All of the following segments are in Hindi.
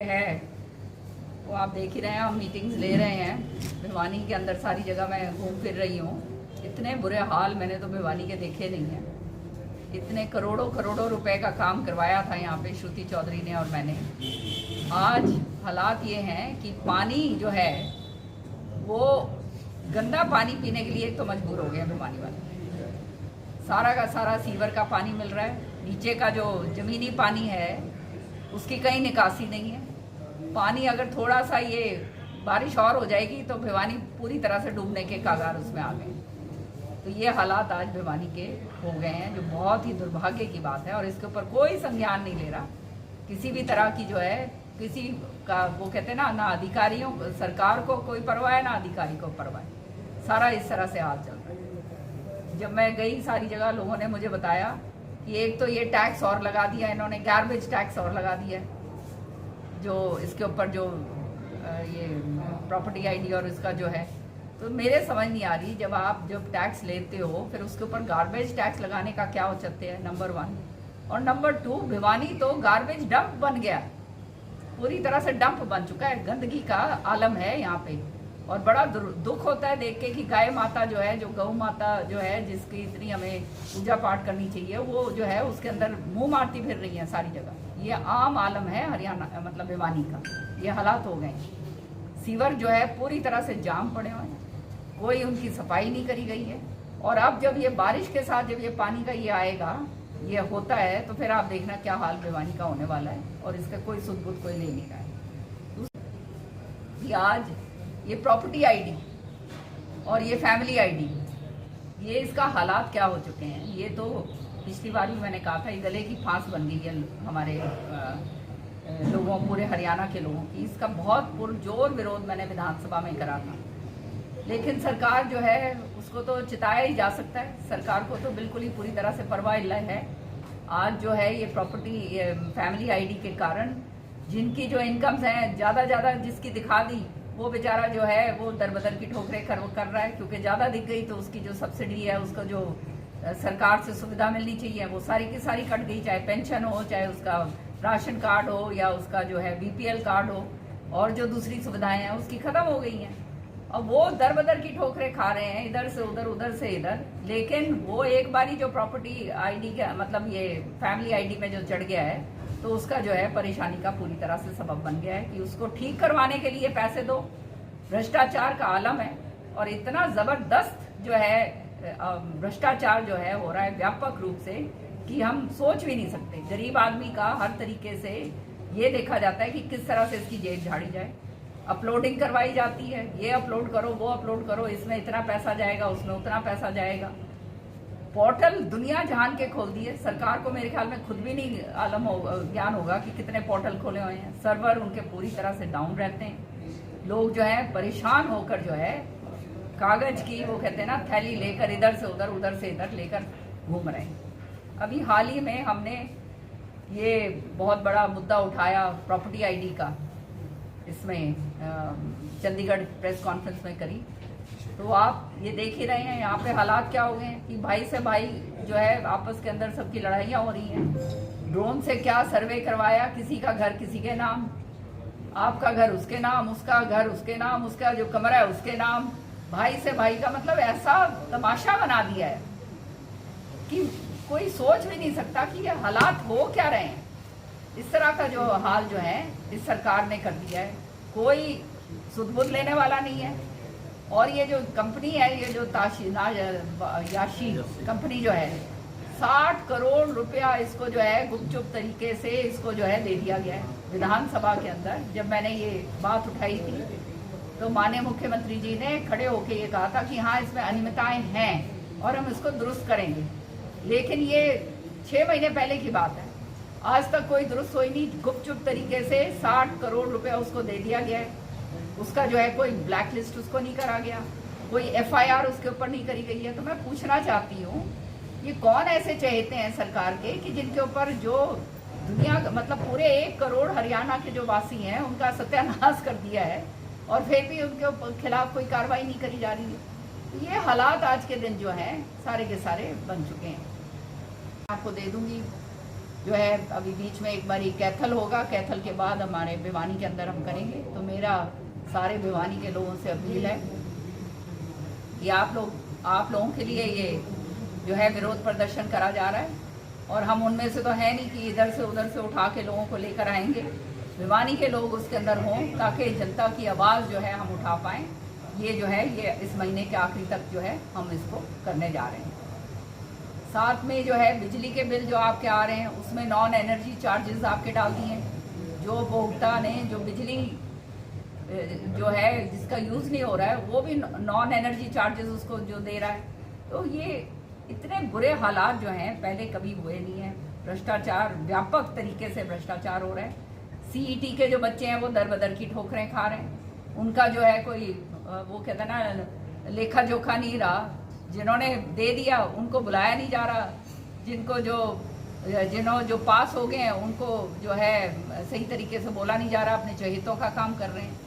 है वो आप देख ही रहे हैं। हम मीटिंग्स ले रहे हैं भिवानी के अंदर, सारी जगह मैं घूम फिर रही हूँ। इतने बुरे हाल मैंने तो भिवानी के देखे नहीं हैं। इतने करोड़ों करोड़ों रुपए का काम करवाया था यहाँ पे श्रुति चौधरी ने और मैंने। आज हालात ये हैं कि पानी जो है वो गंदा पानी पीने के लिए तो मजबूर हो गए भिवानी वाले। सारा का सारा सीवर का पानी मिल रहा है, नीचे का जो ज़मीनी पानी है उसकी कहीं निकासी नहीं है। पानी अगर थोड़ा सा ये बारिश और हो जाएगी तो भिवानी पूरी तरह से डूबने के कागार उसमें आ गए। तो ये हालात आज भिवानी के हो गए हैं, जो बहुत ही दुर्भाग्य की बात है। और इसके ऊपर कोई संज्ञान नहीं ले रहा किसी भी तरह की, जो है किसी का, वो कहते हैं ना अधिकारियों, सरकार को कोई परवाह है ना अधिकारी को परवाह है। सारा इस तरह से हाल चल रहा है। जब मैं गई सारी जगह, लोगों ने मुझे बताया कि एक तो ये टैक्स और लगा दिया इन्होंने, गार्बेज टैक्स और लगा दिया है, जो इसके ऊपर जो ये प्रॉपर्टी आईडी और इसका जो है। तो मेरे समझ नहीं आ रही, जब टैक्स लेते हो फिर उसके ऊपर गार्बेज टैक्स लगाने का क्या औचित्य है, नंबर 1। और नंबर 2, भिवानी तो गार्बेज डंप बन गया, पूरी तरह से डंप बन चुका है, गंदगी का आलम है यहाँ पे। और बड़ा दुख होता है देख के कि गाय माता जो है, जो गौ माता जो है, जिसकी इतनी हमें पूजा पाठ करनी चाहिए, वो जो है उसके अंदर मुंह मारती फिर रही है सारी जगह। ये आम आलम है हरियाणा, मतलब भिवानी का ये हालात हो गए। सीवर जो है पूरी तरह से जाम पड़े हुए हैं, कोई उनकी सफाई नहीं करी गई है। और अब जब ये बारिश के साथ जब ये पानी का ये आएगा, ये होता है, तो फिर आप देखना क्या हाल भिवानी का होने वाला है। और इसका कोई सुध बुध कोई ले नहीं रहा है। आज ये प्रॉपर्टी आईडी और ये फैमिली आईडी, ये इसका हालात क्या हो चुके हैं। ये तो पिछली बार भी मैंने कहा था, ये गले की फांस बन गई है हमारे लोगों, पूरे हरियाणा के लोगों की। इसका बहुत पुरजोर विरोध मैंने विधानसभा में करा था, लेकिन सरकार जो है उसको तो चिताया ही जा सकता है। सरकार को तो बिल्कुल ही पूरी तरह से परवाह है। आज जो है ये प्रॉपर्टी फैमिली आईडी के कारण जिनकी जो इनकम्स हैं ज़्यादा जिसकी दिखा दी, वो बेचारा जो है वो दरबदर की ठोकरें कर रहा है, क्योंकि ज़्यादा दिख गई तो उसकी जो सब्सिडी है, उसको जो सरकार से सुविधा मिलनी चाहिए वो सारी की सारी कट गई, चाहे पेंशन हो, चाहे उसका राशन कार्ड हो, या उसका जो है बीपीएल कार्ड हो, और जो दूसरी सुविधाएं हैं उसकी खत्म हो गई हैं। और वो दरबदर की ठोकरें खा रहे हैं, इधर से उधर उधर से इधर। लेकिन वो एक बारी जो प्रॉपर्टी आईडी का, मतलब ये फैमिली आईडी में जो चढ़ गया है, तो उसका जो है परेशानी का पूरी तरह से सबब बन गया है कि उसको ठीक करवाने के लिए पैसे दो। भ्रष्टाचार का आलम है, और इतना जबरदस्त जो है भ्रष्टाचार जो है हो रहा है व्यापक रूप से कि हम सोच भी नहीं सकते। गरीब आदमी का हर तरीके से ये देखा जाता है कि किस तरह से इसकी जेब झाड़ी जाए। अपलोडिंग करवाई जाती है, ये अपलोड करो, वो अपलोड करो, इसमें इतना पैसा जाएगा, उसमें उतना पैसा जाएगा। पोर्टल दुनिया जहान के खोल दिए। सरकार को मेरे ख्याल में खुद भी नहीं ज्ञान होगा कि कितने पोर्टल खोले हुए हैं। सर्वर उनके पूरी तरह से डाउन रहते हैं। लोग जो है परेशान होकर जो है कागज की, वो कहते हैं ना, थैली लेकर इधर से उधर उधर से इधर लेकर घूम रहे हैं। अभी हाल ही में हमने ये बहुत बड़ा मुद्दा उठाया प्रॉपर्टी आईडी का, इसमें चंडीगढ़ प्रेस कॉन्फ्रेंस में करी। तो आप ये देख ही रहे हैं यहाँ पे हालात क्या हो गए हैं कि भाई से भाई जो है आपस के अंदर सबकी लड़ाइयाँ हो रही हैं। ड्रोन से क्या सर्वे करवाया, किसी का घर किसी के नाम, आपका घर उसके नाम, उसका घर उसके नाम, उसका जो कमरा है उसके नाम, भाई से भाई का, मतलब ऐसा तमाशा बना दिया है कि कोई सोच भी नहीं सकता कि ये हालात हो क्या रहे हैं। इस तरह का जो हाल जो है इस सरकार ने कर दिया है, कोई सुध-बुध लेने वाला नहीं है। और ये जो कंपनी है, ये जो याशी कंपनी जो है, 60 करोड़ रुपया इसको जो है गुपचुप तरीके से इसको जो है दे दिया गया है। विधानसभा के अंदर जब मैंने ये बात उठाई थी तो माननीय मुख्यमंत्री जी ने खड़े होकर ये कहा था कि हाँ इसमें अनियमितताएं हैं और हम इसको दुरुस्त करेंगे। लेकिन ये 6 महीने पहले की बात है, आज तक कोई दुरुस्त हुई नहीं। गुपचुप तरीके से 60 करोड़ रुपया उसको दे दिया गया है। उसका जो है कोई ब्लैक लिस्ट उसको नहीं करा गया, कोई एफआईआर उसके ऊपर नहीं करी गई है। तो मैं पूछना चाहती हूँ, ये कौन ऐसे चहेते हैं सरकार के कि जिनके ऊपर जो दुनिया, मतलब पूरे 1 करोड़ हरियाणा के जो वासी हैं उनका सत्यानाश कर दिया है, और फिर भी उनके खिलाफ कोई कार्रवाई नहीं करी जा रही है। तो ये हालात आज के दिन जो हैं सारे के सारे बन चुके हैं। आपको दे दूंगी जो है अभी बीच में एक बार कैथल होगा, कैथल के बाद हमारे भिवानी के अंदर हम करेंगे। तो मेरा सारे भिवानी के लोगों से अपील है कि आप लोगों के लिए ये जो है विरोध प्रदर्शन करा जा रहा है, और हम उनमें से तो है नहीं कि इधर से उधर से उठा के लोगों को लेकर आएंगे। भिवानी के लोग उसके अंदर हों ताकि जनता की आवाज़ जो है हम उठा पाएँ। ये जो है ये इस महीने के आखिरी तक जो है हम इसको करने जा रहे हैं। साथ में जो है बिजली के बिल जो आपके आ रहे हैं उसमें नॉन एनर्जी चार्जेस आपके डाल दिए हैं। जो उपभोक्ता ने जो बिजली जो है जिसका यूज़ नहीं हो रहा है वो भी नॉन एनर्जी चार्जेस उसको जो दे रहा है। तो ये इतने बुरे हालात जो हैं पहले कभी हुए नहीं हैं। भ्रष्टाचार, व्यापक तरीके से भ्रष्टाचार हो रहा है। सीईटी के जो बच्चे हैं वो दर बदर की ठोकरें खा रहे हैं। उनका जो है कोई वो कहते हैं ना लेखा जोखा नहीं रहा। जिन्होंने दे दिया उनको बुलाया नहीं जा रहा। जो पास हो गए हैं उनको जो है सही तरीके से बोला नहीं जा रहा। अपने चहेतों का काम कर रहे हैं।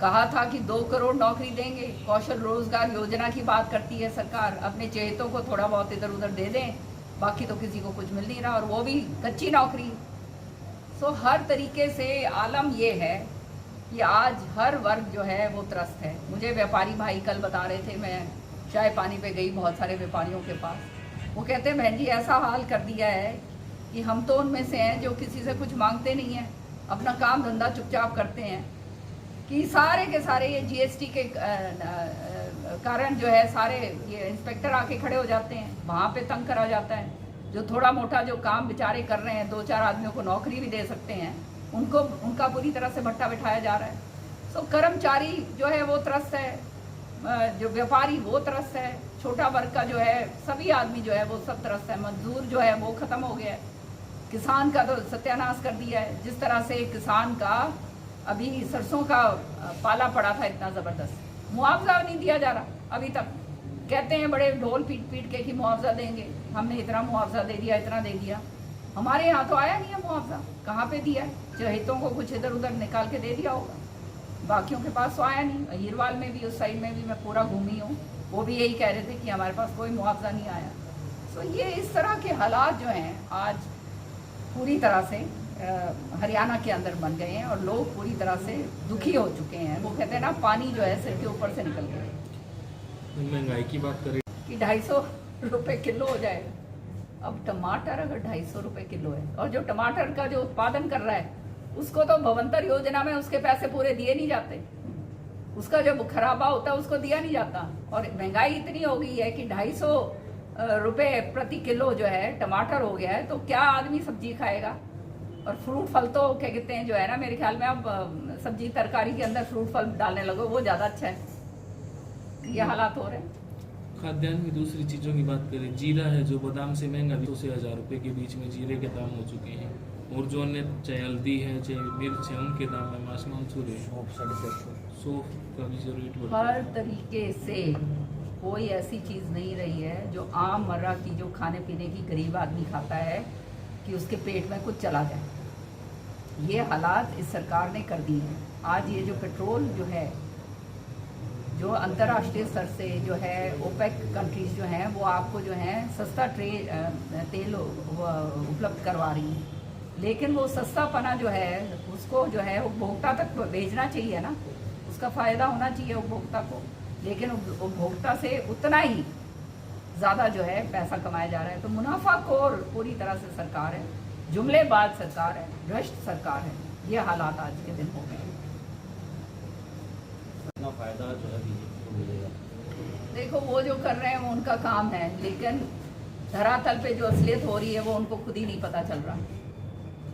कहा था कि 2 करोड़ नौकरी देंगे, कौशल रोजगार योजना की बात करती है सरकार। अपने चहेतों को थोड़ा बहुत इधर उधर दे दें, बाकी तो किसी को कुछ मिल नहीं रहा, और वो भी कच्ची नौकरी। सो हर तरीके से आलम ये है कि आज हर वर्ग जो है वो त्रस्त है। मुझे व्यापारी भाई कल बता रहे थे, मैं चाय पानी पे गई बहुत सारे व्यापारियों के पास, वो कहते हैं बहन जी ऐसा हाल कर दिया है कि हम तो उनमें से हैं जो किसी से कुछ मांगते नहीं हैं, अपना काम धंधा चुपचाप करते हैं, कि सारे के सारे ये जीएसटी के कारण जो है सारे ये इंस्पेक्टर आके खड़े हो जाते हैं, वहाँ पे तंग करा जाता है। जो थोड़ा मोटा जो काम बेचारे कर रहे हैं, 2-4 आदमियों को नौकरी भी दे सकते हैं, उनका पूरी तरह से भट्टा बिठाया जा रहा है। सो कर्मचारी जो है वो त्रस्त है, जो व्यापारी वो त्रस्त है, छोटा वर्ग का जो है सभी आदमी जो है वो सब त्रस्त है। मजदूर जो है वो खत्म हो गया है। किसान का तो सत्यानाश कर दिया है। जिस तरह से किसान का अभी सरसों का पाला पड़ा था इतना ज़बरदस्त, मुआवजा नहीं दिया जा रहा अभी तक। कहते हैं बड़े ढोल पीट पीट के कि मुआवजा देंगे, हमने इतना मुआवजा दे दिया, इतना दे दिया। हमारे यहाँ तो आया नहीं है मुआवजा, कहाँ पे दिया है? चहेतों को कुछ इधर उधर निकाल के दे दिया होगा, बाकियों के पास तो आया नहीं। हीरवाल में भी, उस साइड में भी मैं पूरा घूमी हूँ, वो भी यही कह रहे थे कि हमारे पास कोई मुआवजा नहीं आया। तो ये इस तरह के हालात जो हैं आज पूरी तरह से हरियाणा के अंदर बन गए हैं, और लोग पूरी तरह से दुखी हो चुके हैं। वो कहते हैं ना पानी जो है सिर के ऊपर से निकल गया। महंगाई की बात करें कि 250 रुपये किलो हो जाएगा। अब टमाटर अगर 250 रुपये किलो है, और जो टमाटर का जो उत्पादन कर रहा है उसको तो भवंतर योजना में उसके पैसे पूरे दिए नहीं जाते, उसका जो खराबा होता है उसको दिया नहीं जाता। और महंगाई इतनी हो गई है कि 250 रुपये प्रति किलो जो है टमाटर हो गया है, तो क्या आदमी सब्जी खाएगा? और फ्रूट फल तो क्या कहते हैं जो है ना, मेरे ख्याल में अब सब्जी तरकारी के अंदर फ्रूट फल डालने लगो, वो ज़्यादा अच्छा है। ये हालात हो रहे हैं। खाद्यान्न में दूसरी चीज़ों की बात करें, जीरा है जो बादाम से महंगा, 200 से 1000 रुपये के बीच में जीरे के दाम हो चुके हैं। और जो अन्य चाहे हल्दी है चाहे मिर्च है उनके दाम में आसमान छू रहे हैं। 150 का भी जरूरत हर तरीके से कोई ऐसी चीज़ नहीं रही है जो आम मर्रा की जो खाने पीने की गरीब आदमी खाता है कि उसके पेट में कुछ चला जाए। ये हालात इस सरकार ने कर दिए हैं। आज ये जो पेट्रोल जो है, जो अंतर्राष्ट्रीय स्तर से जो है ओपेक कंट्रीज जो हैं वो आपको जो है सस्ता तेल उपलब्ध करवा रही हैं, लेकिन वो सस्तापना जो है उसको जो है उपभोक्ता तक भेजना चाहिए ना, उसका फ़ायदा होना चाहिए उपभोक्ता को। लेकिन उपभोक्ता से उतना ही ज़्यादा जो है पैसा कमाया जा रहा है। तो मुनाफाखोर पूरी तरह से सरकार है, जुमलेबाज सरकार है, भ्रष्ट सरकार है। ये हालात आज के दिन हो गए। फायदा जो है बीजेपी को मिलेगा। देखो वो जो कर रहे हैं वो उनका काम है, लेकिन धरातल पे जो असलियत हो रही है वो उनको खुद ही नहीं पता चल रहा।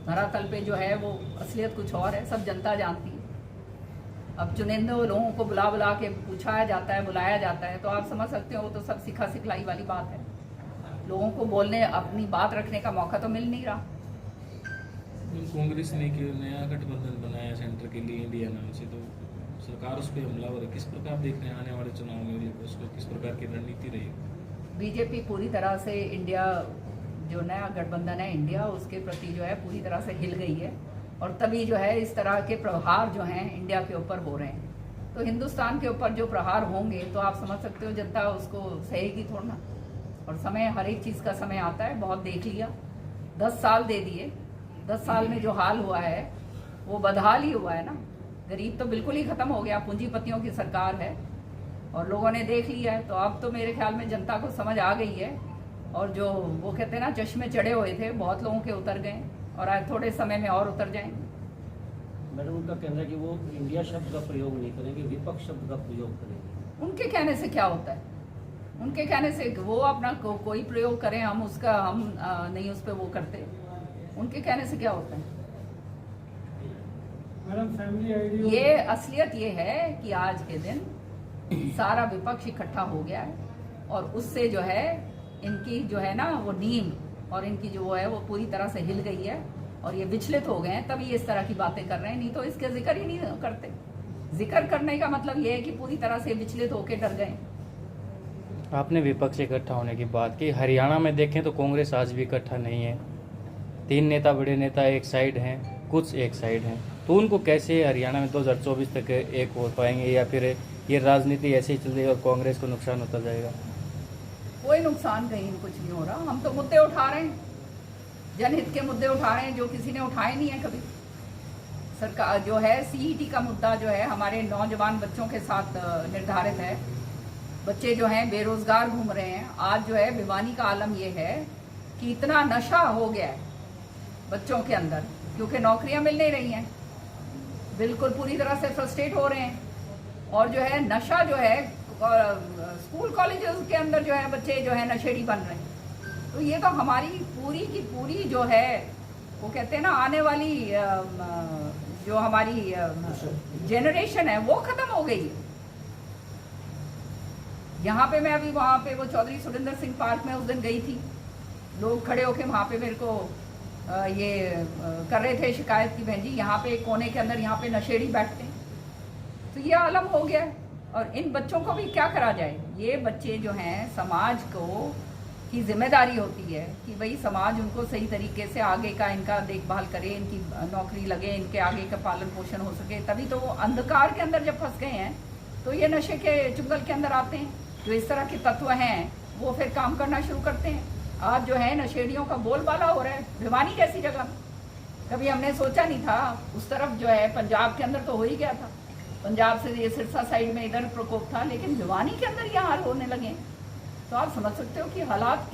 धरातल पे जो है वो असलियत कुछ और है, सब जनता जानती है। अब चुनिंदे लोगों को बुला बुला के पूछाया जाता है, बुलाया जाता है, तो आप समझ सकते हो वो तो सब सिखा सिखलाई वाली बात है। लोगों को बोलने, अपनी बात रखने का मौका तो मिल नहीं रहा। कांग्रेस ने एक नया गठबंधन बनाया सेंटर के लिए इंडिया नाम से, तो सरकार उस पर हमलावर है। किस प्रकार देख रहे हैं आने वाले चुनाव में उसको, किस प्रकार की रणनीति रहेगी? बीजेपी पूरी तरह से इंडिया जो नया गठबंधन है इंडिया, उसके प्रति जो है पूरी तरह से हिल गई है, और तभी जो है इस तरह के प्रहार जो हैं इंडिया के ऊपर हो रहे हैं। तो हिंदुस्तान के ऊपर जो प्रहार होंगे तो आप समझ सकते हो जनता उसको सहेगी थोड़ा ना। और समय, हर एक चीज़ का समय आता है, बहुत देख लिया। 10 साल दे दिए, 10 साल में जो हाल हुआ है वो बदहाल ही हुआ है ना। गरीब तो बिल्कुल ही खत्म हो गया, पूंजीपतियों की सरकार है और लोगों ने देख लिया है। तो अब तो मेरे ख्याल में जनता को समझ आ गई है, और जो वो कहते हैं ना चश्मे चढ़े हुए थे बहुत लोगों के उतर गए और आज थोड़े समय में और उतर जाएंगे। मैडम, उनका कहना है कि वो इंडिया शब्द का प्रयोग नहीं करेंगे, विपक्ष शब्द का प्रयोग करेंगे। उनके कहने से क्या होता है? उनके कहने से वो अपना कोई प्रयोग करें, हम उसका हम नहीं उस पर वो करते। उनके कहने से क्या होता है? मैडम, फैमिली आईडी ये असलियत ये है कि आज के दिन सारा विपक्ष इकट्ठा हो गया है और उससे जो है इनकी जो है ना वो नींव और इनकी जो है वो पूरी तरह से हिल गई है और ये विचलित हो गए हैं, तभी इस तरह की बातें कर रहे हैं। नहीं तो इसके जिक्र ही नहीं करते। जिक्र करने का मतलब ये है कि पूरी तरह से विचलित होकर डर गए। आपने विपक्ष इकट्ठा होने की बात की। हरियाणा में देखें तो कांग्रेस आज भी इकट्ठा नहीं है। 3 नेता, बड़े नेता एक साइड हैं, कुछ एक साइड हैं। तो उनको कैसे हरियाणा में 2024 तक एक हो पाएंगे, या फिर ये राजनीति ऐसे ही चल रही और कांग्रेस को नुकसान होता जाएगा? कोई नुकसान कहीं कुछ नहीं हो रहा। हम तो मुद्दे उठा रहे हैं, जनहित के मुद्दे उठा रहे हैं जो किसी ने उठाए नहीं है कभी। सरकार जो है सीईटी का मुद्दा जो है हमारे नौजवान बच्चों के साथ निर्धारित है। बच्चे जो हैं बेरोजगार घूम रहे हैं। आज जो है भिवानी का आलम ये है कि इतना नशा हो गया है बच्चों के अंदर, क्योंकि नौकरियां मिल नहीं रही हैं, बिल्कुल पूरी तरह से फ्रस्ट्रेट हो रहे हैं। और जो है नशा जो है स्कूल कॉलेजेस के अंदर जो है बच्चे जो है नशेड़ी बन रहे हैं। तो ये तो हमारी पूरी की पूरी जो है वो कहते हैं ना आने वाली जो हमारी जेनरेशन है वो खत्म हो गई है। यहाँ पे मैं अभी वहाँ पे वो चौधरी सुरेंद्र सिंह पार्क में उस दिन गई थी। लोग खड़े होके वहाँ पे मेरे को ये कर रहे थे शिकायत की, बहन जी यहाँ पे एक कोने के अंदर यहाँ पे नशेड़ी बैठते हैं। तो ये आलम हो गया है। और इन बच्चों को भी क्या करा जाए? ये बच्चे जो हैं समाज को की जिम्मेदारी होती है कि भाई समाज उनको सही तरीके से आगे का इनका देखभाल करे, इनकी नौकरी लगे, इनके आगे का पालन पोषण हो सके। तभी तो वो अंधकार के अंदर जब फंस गए हैं तो ये नशे के चुंगल के अंदर आते हैं। जो इस तरह के तत्व हैं वो फिर काम करना शुरू करते हैं। आज जो है नशेड़ियों का बोलबाला हो रहा है भिवानी जैसी जगह। कभी हमने सोचा नहीं था। उस तरफ जो है पंजाब के अंदर तो हो ही गया था, पंजाब से ये सिरसा साइड में इधर प्रकोप था, लेकिन भिवानी के अंदर ये हाल होने लगे। तो आप समझ सकते हो कि हालात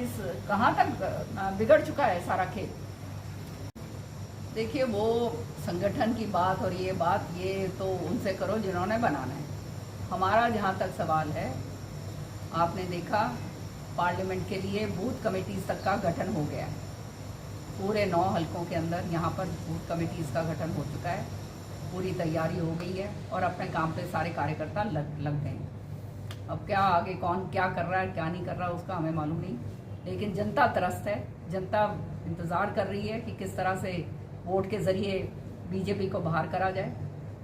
कहाँ तक बिगड़ चुका है सारा खेल। देखिए वो संगठन की बात और ये बात ये तो उनसे करो जिन्होंने बनाना है। हमारा जहाँ तक सवाल है, आपने देखा पार्लियामेंट के लिए बूथ कमेटीज तक का गठन हो गया है। पूरे 9 हलकों के अंदर यहाँ पर बूथ कमेटीज का गठन हो चुका है। पूरी तैयारी हो गई है और अपने काम पे सारे कार्यकर्ता लग गए हैं। अब क्या आगे कौन क्या कर रहा है क्या नहीं कर रहा है उसका हमें मालूम नहीं, लेकिन जनता त्रस्त है। जनता इंतज़ार कर रही है कि किस तरह से वोट के ज़रिए बीजेपी को बाहर करा जाए,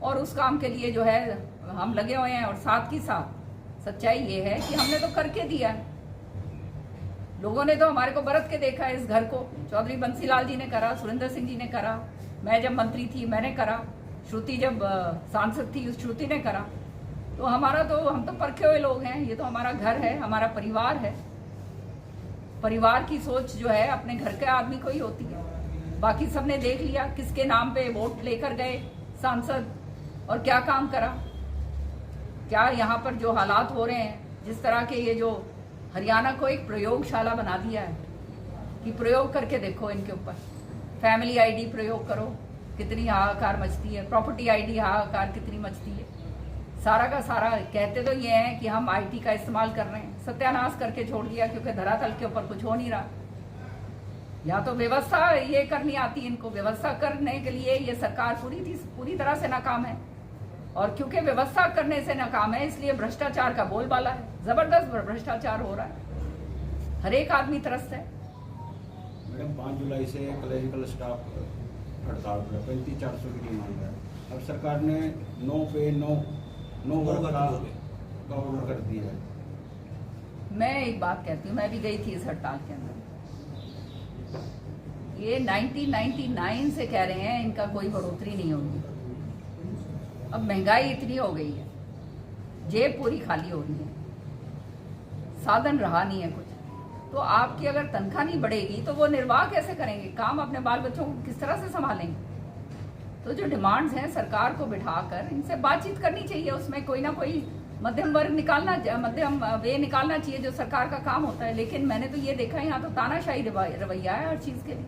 और उस काम के लिए जो है हम लगे हुए हैं। और साथ ही साथ सच्चाई ये है कि हमने तो करके दिया है। लोगों ने तो हमारे को बरत के देखा है इस घर को। चौधरी बंसीलाल जी ने करा, सुरेंद्र सिंह जी ने करा, मैं जब मंत्री थी मैंने करा, श्रुति जब सांसद थी श्रुति ने करा। तो हम तो परखे हुए लोग हैं। ये तो हमारा घर है, हमारा परिवार है। परिवार की सोच जो है अपने घर के आदमी को ही होती है। बाकी सबने देख लिया किसके नाम पे वोट लेकर गए सांसद और क्या काम करा। क्या यहाँ पर जो हालात हो रहे हैं, जिस तरह के ये जो हरियाणा को एक प्रयोगशाला बना दिया है कि प्रयोग करके देखो इनके ऊपर। फैमिली आईडी प्रयोग करो, कितनी हाहाकार मचती है। प्रॉपर्टी आईडी हाहाकार कितनी मचती है। सारा का सारा कहते तो ये हैं कि हम आईटी का इस्तेमाल कर रहे हैं, सत्यानाश करके छोड़ दिया क्योंकि धरातल के ऊपर कुछ हो नहीं रहा। या तो व्यवस्था ये करनी आती है इनको, व्यवस्था करने के लिए ये सरकार पूरी तरह से नाकाम है। और क्योंकि व्यवस्था करने से नाकाम है इसलिए भ्रष्टाचार का बोलबाला है। जबरदस्त भ्रष्टाचार हो रहा है, हर एक आदमी त्रस्त है। मैडम 5 जुलाई से क्लरिकल स्टाफ हड़ताल पर 35-400 की डिमांड है। अब सरकार ने नो पे नो वर्क का ऑर्डर कर दिया है। मैं एक बात कहती हूँ, मैं भी गई थी इस हड़ताल के अंदर। ये 1999 से कह रहे हैं इनका कोई बढ़ोतरी नहीं होगी। अब महंगाई इतनी हो गई है, जेब पूरी खाली हो रही है, साधन रहा नहीं है कुछ। तो आपकी अगर तनख्वाह नहीं बढ़ेगी तो वो निर्वाह कैसे करेंगे, काम अपने बाल बच्चों को किस तरह से संभालेंगे। तो जो डिमांड्स हैं सरकार को बिठाकर इनसे बातचीत करनी चाहिए, उसमें कोई ना कोई मध्यम वर्ग मध्यम वे निकालना चाहिए जो सरकार का काम होता है। लेकिन मैंने तो ये देखा यहाँ तो तानाशाही रवैया है हर चीज़ के लिए,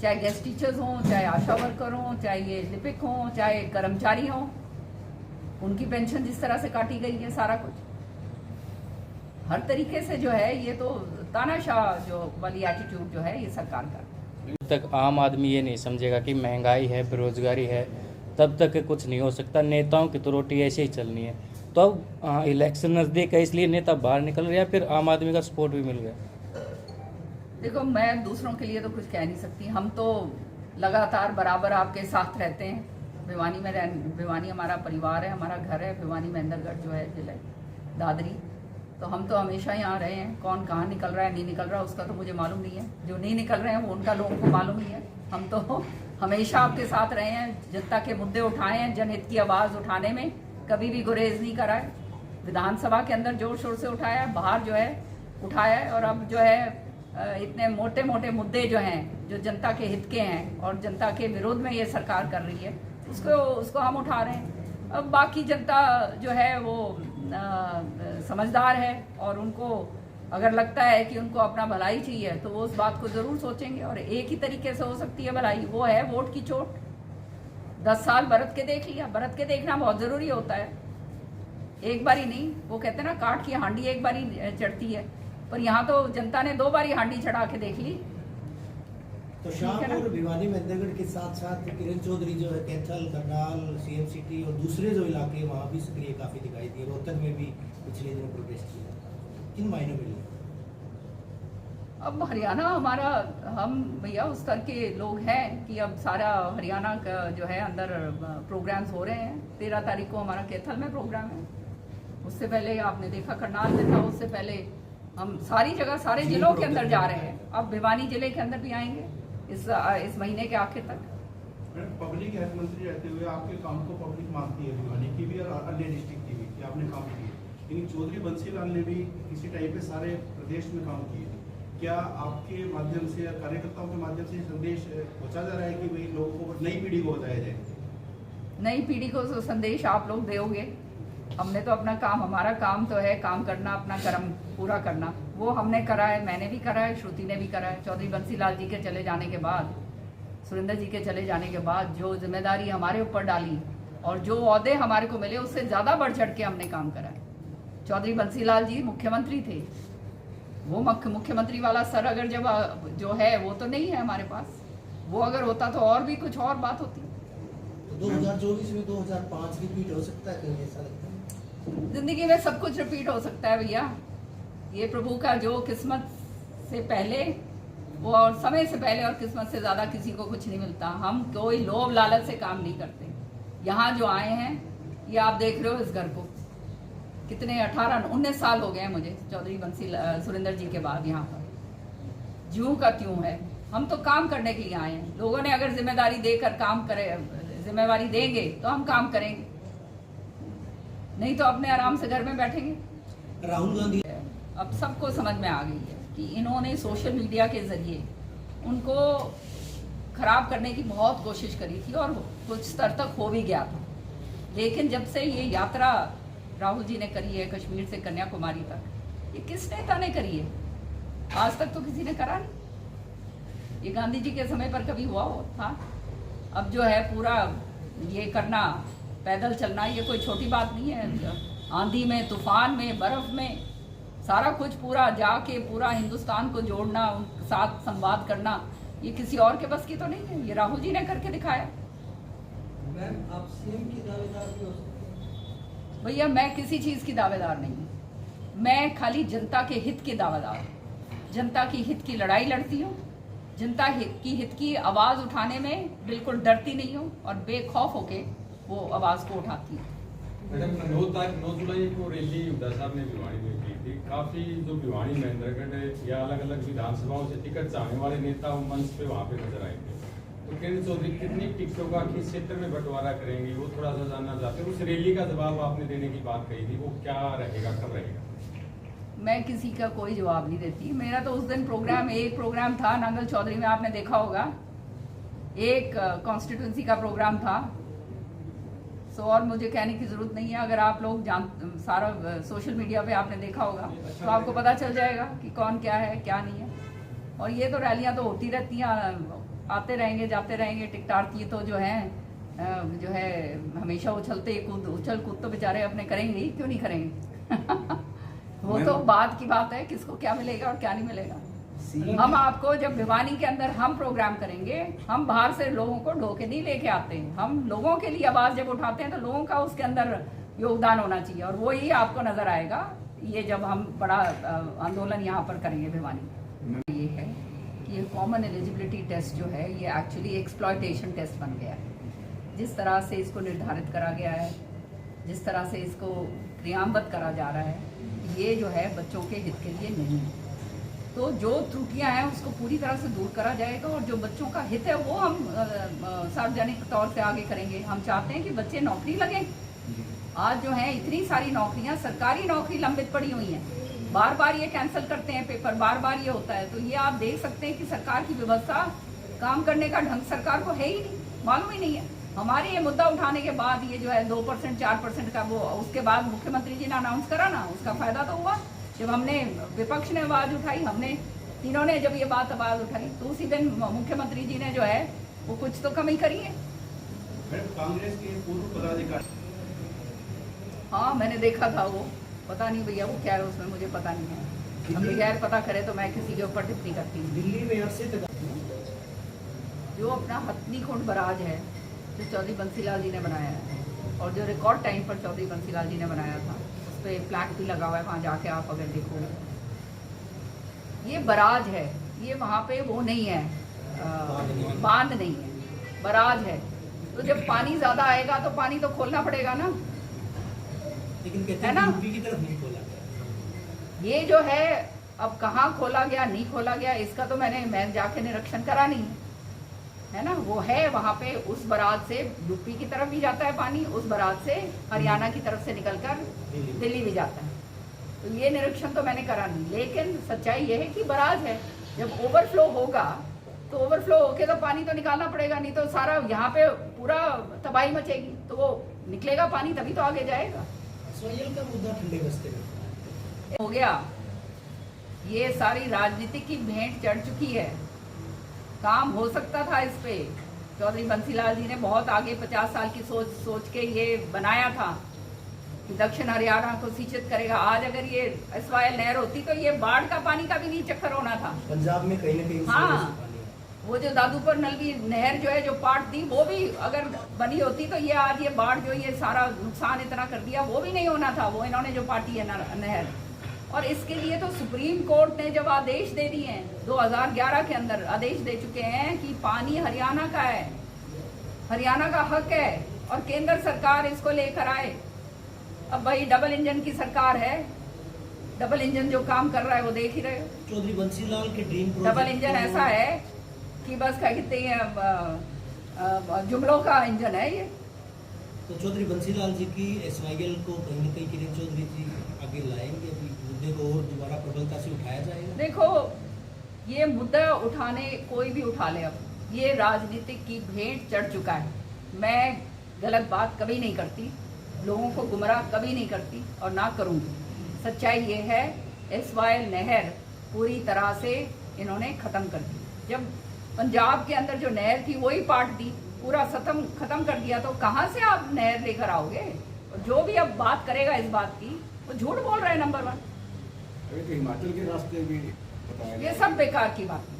चाहे गेस्ट टीचर्स हों, चाहे आशा वर्कर हों, चाहे ये लिपिक हों, चाहे कर्मचारी हों, उनकी पेंशन जिस तरह से काटी गई है, सारा कुछ हर तरीके से जो है ये तो तानाशाह जो वाली एटीट्यूड जो है ये सरकार का। जब तक आम आदमी ये नहीं समझेगा कि महंगाई है, बेरोजगारी है, तब तक कुछ नहीं हो सकता। नेताओं की तो रोटी ऐसे ही चलनी है। तो अब इलेक्शन नज़दीक है इसलिए नेता बाहर निकल रहे हैं, फिर आम आदमी का सपोर्ट भी मिल गया। देखो मैं दूसरों के लिए तो कुछ कह नहीं सकती, हम तो लगातार बराबर आपके साथ रहते हैं। भिवानी हमारा परिवार है, हमारा घर है, भिवानी महेंद्रगढ़ जो है जिला दादरी, तो हम तो हमेशा यहाँ रहे हैं। कौन कहाँ निकल रहा है नहीं निकल रहा उसका तो मुझे मालूम नहीं है, जो नहीं निकल रहे हैं वो उनका लोगों को मालूम ही है। हम तो हमेशा आपके साथ रहे हैं, जनता के मुद्दे उठाए हैं, जनहित की आवाज़ उठाने में कभी भी गुरेज नहीं करा है। विधानसभा के अंदर जोर शोर से उठाया है, बाहर जो है उठाया है, और अब जो है इतने मोटे मोटे मुद्दे जो हैं जो जनता के हित के हैं और जनता के विरोध में ये सरकार कर रही है उसको हम उठा रहे हैं। अब बाकी जनता जो है वो समझदार है और उनको अगर लगता है कि उनको अपना भलाई चाहिए तो वो उस बात को ज़रूर सोचेंगे, और एक ही तरीके से हो सकती है भलाई, वो है वोट की चोट। 10 साल बरत के देख लिया, बरत के देखना बहुत ज़रूरी होता है, एक बारी नहीं। वो कहते हैं ना काठ की हांडी एक बारी चढ़ती है, पर यहाँ तो जनता ने 2 बारी हांडी चढ़ा के देख ली। तो शाहपुर भिवानी महेंद्रगढ़ के साथ साथ किरण चौधरी जो है कैथल, करनाल, सीएम सिटी और दूसरे जो इलाके हैं वहाँ भी सक्रिय काफ़ी दिखाई दिए। रोहतक में भी पिछले दिनों प्रोटेस्ट किया, किन मायनों में लिया? अब हरियाणा हमारा, हम भैया उस तरह के लोग हैं कि अब सारा हरियाणा का जो है अंदर प्रोग्राम्स हो रहे हैं। 13 तारीख को हमारा कैथल में प्रोग्राम है, उससे पहले आपने देखा करनाल में था, उससे पहले हम सारी जगह सारे जिलों के अंदर जा रहे हैं। अब भिवानी जिले के अंदर भी आएंगे इस महीने के आखिर तक। पब्लिक हेल्थ मंत्री रहते हुए आपके काम को पब्लिक मानती है, भिवानी की भी और अन्य डिस्ट्रिक्ट की भी, कि आपने काम किए। लेकिन चौधरी बंसीलाल ने भी किसी टाइप पे सारे प्रदेश में काम किए। क्या आपके माध्यम से, कार्यकर्ताओं के माध्यम से संदेश पहुंचा जा रहा है कि भाई लोगों को, नई पीढ़ी को बताया जाए? नई पीढ़ी को तो संदेश आप लोग दोगे, हमने तो अपना काम, हमारा काम तो है काम करना, अपना कर्म पूरा करना, वो हमने करा है, मैंने भी करा है, श्रुति ने भी करा है। चौधरी बंसीलाल जी के चले जाने के बाद, सुरेंद्र जी के चले जाने के बाद जो जिम्मेदारी हमारे ऊपर डाली और जो ओहदे हमारे को मिले उससे ज़्यादा बढ़ चढ़ के हमने काम करा है। चौधरी बंसीलाल जी मुख्यमंत्री थे, वो मुख्यमंत्री वाला सर अगर जब जो है वो तो नहीं है हमारे पास, वो अगर होता तो और भी कुछ और बात होती। 2024 में 2005 रिपीट हो सकता है, कहीं ऐसा लगता है? जिंदगी में सब कुछ रिपीट हो सकता है भैया, ये प्रभु का जो किस्मत से पहले वो, और समय से पहले और किस्मत से ज़्यादा किसी को कुछ नहीं मिलता। हम कोई लोभ लालच से काम नहीं करते। यहाँ जो आए हैं ये आप देख रहे हो, इस घर को कितने 18-19 साल हो गए हैं मुझे चौधरी सुरेंद्र जी के बाद यहाँ पर ज्यों का त्यों है। हम तो काम करने के लिए आए हैं, लोगों ने अगर जिम्मेदारी देकर काम करे, जिम्मेवारी देंगे तो हम काम करेंगे, नहीं तो अपने आराम से घर में बैठेंगे। राहुल गांधी अब सबको समझ में आ गई है कि इन्होंने सोशल मीडिया के जरिए उनको खराब करने की बहुत कोशिश करी थी और कुछ स्तर तक हो भी गया था। लेकिन जब से ये यात्रा राहुल जी ने करी है कश्मीर से कन्याकुमारी तक, ये किस नेता ने करी है? आज तक तो किसी ने करा नहीं। ये गांधी जी के समय पर कभी हुआ था? अब जो है पूरा ये करना, पैदल चलना, ये कोई छोटी बात नहीं है। आंधी में, तूफान में, बर्फ में, सारा कुछ पूरा जाके पूरा हिंदुस्तान को जोड़ना, उनके साथ संवाद करना, ये किसी और के बस की तो नहीं है, ये राहुल जी ने करके दिखाया। मैम आप सीएम की दावेदार भी हो सकते हैं? भैया मैं किसी चीज़ की दावेदार नहीं हूँ, मैं खाली जनता के हित की दावेदार हूँ। जनता की हित की लड़ाई लड़ती हूँ, जनता की हित की आवाज़ उठाने में बिल्कुल डरती नहीं हूँ और बेखौफ होके वो आवाज़ को उठाती हूँ। मैडम 9 जुलाई को रैली हुड्डा साहब ने भिवानी में की थी। काफ़ी जो भिवानी महेंद्रगढ़ या अलग अलग विधानसभाओं से टिकट चाहने वाले नेता मंच पे वहाँ पे नजर आएंगे। तो किरण चौधरी कितनी टिकटों का किस क्षेत्र में बंटवारा करेंगे, वो थोड़ा सा जानना चाहते हैं। उस रैली का जवाब आपने देने की बात कही थी, वो क्या रहेगा, कब रहेगा? मैं किसी का कोई जवाब नहीं देती। मेरा तो उस दिन प्रोग्राम, एक प्रोग्राम था नांगल चौधरी में, आपने देखा होगा, एक कॉन्स्टिट्यूंसी का प्रोग्राम था। सो और मुझे कहने की जरूरत नहीं है, अगर आप लोग सारा सोशल मीडिया पे आपने देखा होगा तो आपको पता चल जाएगा कि कौन क्या है क्या नहीं है। और ये तो रैलियां तो होती रहती हैं, आते रहेंगे जाते रहेंगे। टिकटार्थी तो जो है हमेशा उछल कूद तो बेचारे अपने करेंगे ही, क्यों नहीं करेंगे। वो तो बात की बात है, किसको क्या मिलेगा और क्या नहीं मिलेगा। हम आपको जब भिवानी के अंदर हम प्रोग्राम करेंगे, हम बाहर से लोगों को ढोके नहीं लेके आते हैं। हम लोगों के लिए आवाज जब उठाते हैं तो लोगों का उसके अंदर योगदान होना चाहिए, और वो ही आपको नजर आएगा ये जब हम बड़ा आंदोलन यहाँ पर करेंगे भिवानी। ये है कि ये कॉमन एलिजिबिलिटी टेस्ट जो है ये एक्चुअली एक्सप्लॉयटेशन टेस्ट बन गया है। जिस तरह से इसको निर्धारित करा गया है, जिस तरह से इसको क्रियान्वित करा जा रहा है, ये जो है बच्चों के हित के लिए नहीं है। तो जो त्रुटियां हैं उसको पूरी तरह से दूर करा जाएगा, और जो बच्चों का हित है वो हम सार्वजनिक तौर से आगे करेंगे। हम चाहते हैं कि बच्चे नौकरी लगें। आज जो है इतनी सारी नौकरियां, सरकारी नौकरी लंबित पड़ी हुई हैं, बार बार ये कैंसिल करते हैं पेपर, बार बार ये होता है। तो ये आप देख सकते हैं कि सरकार की व्यवस्था, काम करने का ढंग सरकार को है ही नहीं, मालूम ही नहीं है। हमारे ये मुद्दा उठाने के बाद ये जो है 2% 4% का वो, उसके बाद मुख्यमंत्री जी ने अनाउंस करा ना, उसका फायदा तो हुआ। जब हमने, विपक्ष ने आवाज उठाई, हमने तीनों ने जब ये बात आवाज उठाई, तो उसी दिन मुख्यमंत्री जी ने जो है वो कुछ तो कमी करी है। कांग्रेस के पूर्व पदाधिकारी, हाँ मैंने देखा था वो, पता नहीं भैया वो क्या है उसमें, मुझे पता नहीं है। हम बगैर पता करे तो मैं किसी के ऊपर टिप्पणी करती हूँ। दिल्ली में अर्से तक जो अपना हथनी कुंड बराज है जो चौधरी बंसीलाल जी ने बनाया है, और जो रिकॉर्ड टाइम पर चौधरी बंसीलाल जी ने बनाया था, उस पर प्लैक भी लगा हुआ है, वहाँ जाके आप अगर देखोगे, ये बराज है, ये वहाँ पे वो नहीं है, बांध नहीं है, बराज है। तो जब पानी ज्यादा आएगा तो पानी तो खोलना पड़ेगा ना, लेकिन कहते है ना? हैं यूपी की तरफ नहीं खोला गया। ये जो है अब कहाँ खोला गया नहीं खोला गया, इसका तो मैं जाके निरीक्षण करा नहीं है ना। वो है वहाँ पे, उस बराज से यूपी की तरफ भी जाता है पानी, उस बराज से हरियाणा की तरफ से निकलकर दिल्ली भी जाता है। तो ये निरीक्षण तो मैंने करा नहीं, लेकिन सच्चाई ये है कि बराज है। जब ओवरफ्लो होगा तो ओवरफ्लो होके तो पानी तो निकालना पड़ेगा, नहीं तो सारा यहाँ पे पूरा तबाही मचेगी, तो वो निकलेगा पानी तभी तो आगे जाएगा। सोयल का मुद्दा ठंडे बस्ते में हो गया, ये सारी राजनीति की भेंट चढ़ चुकी है। काम हो सकता था इस पे, चौधरी बंसीलाल जी ने बहुत आगे 50 साल की सोच के ये बनाया था कि दक्षिण हरियाणा को सिंचित करेगा। आज अगर ये SYL नहर होती तो ये बाढ़ का पानी का भी नहीं चक्कर होना था। पंजाब में कहीं ना कहीं हाँ, वो जो दादूपुर नलवी नहर जो है, जो पार्ट थी, वो भी अगर बनी होती तो ये आज ये बाढ़ जो ये सारा नुकसान इतना कर दिया, वो भी नहीं होना था। वो इन्होंने जो पार्टी है नहर, और इसके लिए तो सुप्रीम कोर्ट ने जब आदेश दे दिए हैं, 2011 के अंदर आदेश दे चुके हैं कि पानी हरियाणा का है, हरियाणा का हक है, और केंद्र सरकार इसको लेकर आए। अब भाई डबल इंजन की सरकार है, डबल इंजन जो काम कर रहा है वो देख ही रहे हो। चौधरी बंसीलाल के ड्रीम डबल इंजन ऐसा है कि बस क्या कहते हैं, जुमलों का इंजन है ये। तो चौधरी बंसीलाल जी की SYL को कहीं ना कहीं किरण चौधरी जी आगे लाएंगे, अभी मुद्दे को और दोबारा प्रबलता से उठाया जाएगा। देखो, ये मुद्दा उठाने कोई भी उठा ले, अब ये राजनीतिक की भेंट चढ़ चुका है। मैं गलत बात कभी नहीं करती, लोगों को गुमराह कभी नहीं करती और ना करूंगी। सच्चाई ये है, SYL नहर पूरी तरह से इन्होंने खत्म कर दी। जब पंजाब के अंदर जो नहर थी वही पार्ट दी, पूरा खत्म कर दिया, तो कहाँ से आप नहर लेकर आओगे? और जो भी अब बात करेगा इस बात की, वो झूठ बोल रहा है नंबर 1। हिमाचल के रास्ते भी ये सब बेकार की बात है।